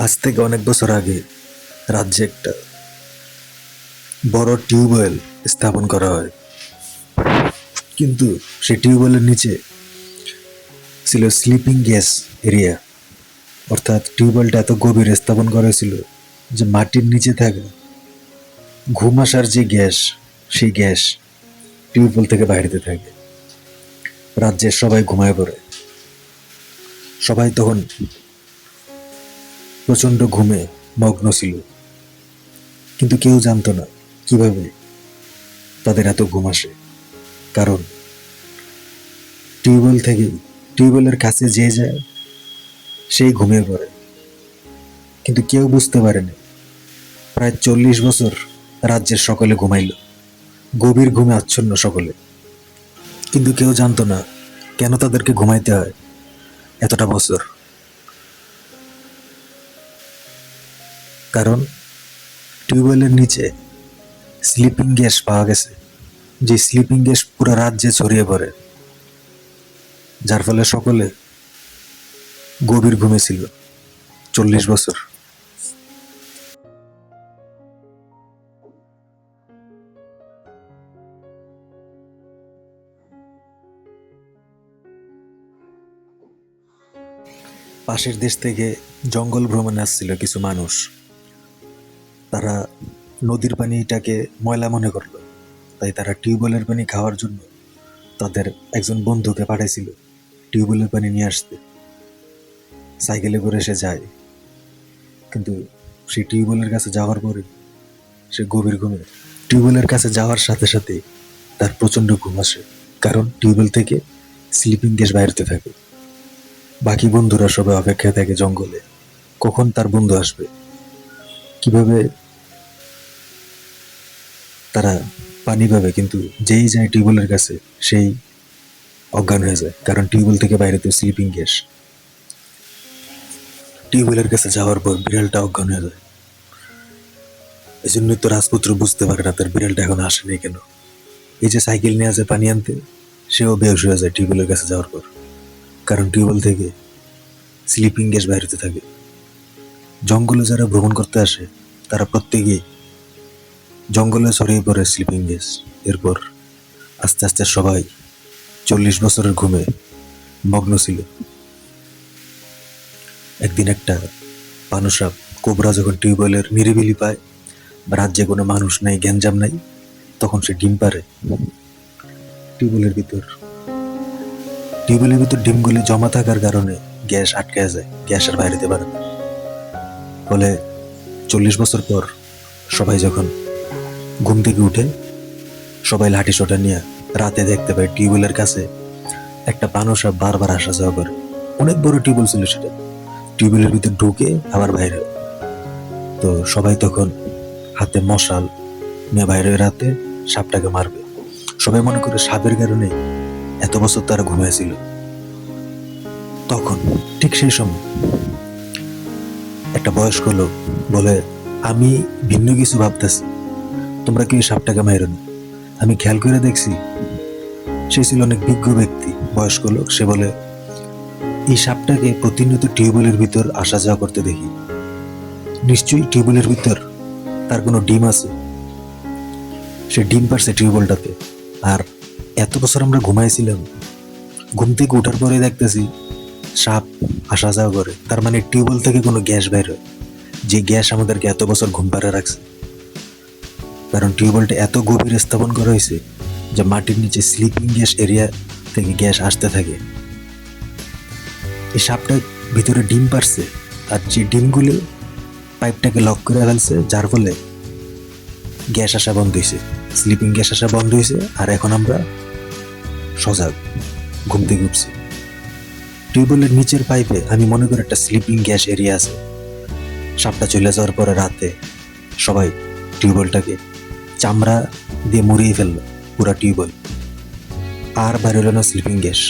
আজ থেকে অনেক বছর আগে রাজ্যে একটা বড় টিউবওয়েল স্থাপন করা হয়, কিন্তু সেই টিউবওয়েলের নিচে ছিল স্লিপিং গ্যাস এরিয়া। অর্থাৎ টিউবওয়েলটা এত গভীরে স্থাপন করা হয়েছিল যে মাটির নিচে থাকা ঘুম আসার যে গ্যাস, সেই গ্যাস টিউবওয়েল থেকে বাইরেতে থাকে। রাজ্যের সবাই ঘুমায় পড়ে। সবাই তখন প্রচণ্ড ঘুমে মগ্ন ছিল, কিন্তু কেউ জানতো না কিভাবে তাদের এত ঘুম আসে। কারণ টিউবওয়েলের কাছে যে যায় সেই ঘুমিয়ে পড়ে, কিন্তু কেউ বুঝতে পারেনি প্রায় 40 বছর রাজ্যের সকলে ঘুমাইল, গভীর ঘুমে আচ্ছন্ন সকলে। কিন্তু কেউ জানতো না কেন তাদেরকে ঘুমাইতে হয় এতটা বছর। কারণ টিউবওয়েলের নিচে স্লিপিং গ্যাস পাওয়া গেছে, যে স্লিপিং গ্যাস পুরো রাজ্যে ছড়িয়ে পড়ে, যার ফলে সকলে গভীর ঘুমে ছিল 40 বছর। পাশের দেশ থেকে জঙ্গল ভ্রমণে আসছিল কিছু মানুষ। তারা নদীর পানিটাকে ময়লা মনে করলো, তাই তারা টিউবওয়েলের পানি খাওয়ার জন্য তাদের একজন বন্ধুকে পাঠাইছিল টিউবওয়েলের পানি নিয়ে আসতে। সাইকেলে করে সে যায়, কিন্তু সেই টিউবওয়েলের কাছে যাওয়ার পরে সে গভীর ঘুমে। টিউবওয়েলের কাছে যাওয়ার সাথে সাথে তার প্রচণ্ড ঘুম আসে, কারণ টিউবওয়েল থেকে স্লিপিং গ্যাস বাইরতে থাকে। বাকি বন্ধুরা সবাই অপেক্ষায় থাকে জঙ্গলে, কখন তার বন্ধু আসবে, কিভাবে তারা পানি পাবে। কিন্তু যেই যায় টিউবওয়েলের কাছে সেই অজ্ঞান হয়ে যায়, কারণ টিউবওয়েল থেকে বাইরে তো স্লিপিং গ্যাস। টিউবওয়েলের কাছে যাওয়ার পর বিড়ালটা অজ্ঞান হয়ে যায়। এই জন্যই তো রাজপুত্র বুঝতে পারে না তার বিড়ালটা এখন আসেনি কেন। এই যে সাইকেল নিয়ে আসে পানি আনতে, সেও বেহুশ হয়ে যায় টিউবওয়েলের কাছে যাওয়ার পর, কারণ টিউবওয়েল থেকে স্লিপিং গ্যাস বাইরেতে থাকে। জঙ্গলে যারা ভ্রমণ করতে আসে তারা প্রত্যেকেই জঙ্গলে ছড়িয়ে পড়ে স্লিপিং গ্যাস। এরপর আস্তে আস্তে সবাই 40 বছরের ঘুমে মগ্ন ছিল। একদিন একটা পানুসাপ কোবরা যখন টিউবওয়েলের নিরিবিলি পায়, বা রাজ্যে কোনো মানুষ নাই, গ্যাঞ্জাম নাই, তখন সে ডিম পারে টিউবওয়েলের ভিতর। টিউবওয়েলের ভিতর ডিমগুলি জমা থাকার কারণে গ্যাস আটকে যায়, গ্যাস আর বাইরেতে পারে না। ফলে 40 বছর পর সবাই যখন ঘুম থেকে উঠে, সবাই লাঠি সোটা নিয়ে রাতে দেখতে পায় টিউবওয়েলের কাছে একটা পানুসাপ বারবার আসা যাওয়া করে। অনেক বড় টিউবওয়েল ছিল সেটা, টিউবওয়েলের ভিতর ঢুকে আবার বাইরে। তো সবাই তখন হাতে মশাল নিয়ে বাইরে রাতে সাপটাকে মারবে। সবাই মনে করে সাপের কারণে এত বছর তারা ঘুমিয়েছিল। তখন ঠিক সেই সময় একটা বয়স্ক লোক বলে, আমি ভিন্ন কিছু ভাবতেছি, তোমরা কি সাপটাকে মাইরো না? আমি খেয়াল করে দেখছি। সে ছিল অনেক বিজ্ঞ ব্যক্তি, বয়স্ক লোক। সে বলে, এই সাপটাকে প্রতিনিয়ত টিউবওয়েলের ভিতর আসা যাওয়া করতে দেখি, নিশ্চয়ই টিউবওয়েলের ভিতর তার কোনো ডিম আছে। সে ডিম পারছে টিউবওয়েলটাতে। আর এত বছর আমরা ঘুমাইছিলাম, ঘুম থেকে উঠার পরে দেখতেছি সাপ আসা যাওয়া করে। তার মানে টিউবওয়েল থেকে কোনো গ্যাস বের হয়, যে গ্যাস আমাদেরকে এত বছর ঘুম পাড়ে রাখছে। কারণ টিউবওয়েলটা এত গভীরে স্থাপন করা হয়েছে যে মাটির নিচে স্লিপিং গ্যাস এরিয়া থেকে গ্যাস আসতে থাকে। এই সাপটা ভিতরে ডিম পারছে, আর যে ডিমগুলো পাইপটাকে লক করে ফেলছে, যার ফলে গ্যাস আসা বন্ধ হয়েছে, স্লিপিং গ্যাস আসা বন্ধ হয়েছে। আর এখন আমরা সজাগ, ঘুম থেকে উঠছি। টিউবওয়েলের নিচের পাইপে আমি মনে করি একটা স্লিপিং গ্যাস এরিয়া আছে। সাপটা চলে যাওয়ার পরে রাতে সবাই টিউবওয়েলটাকে চামড়া দিয়ে মুড়িয়ে ফেললো, পুরা টিউবওয়েল। আর বাইরে হলো না স্লিপিং গ্যাস।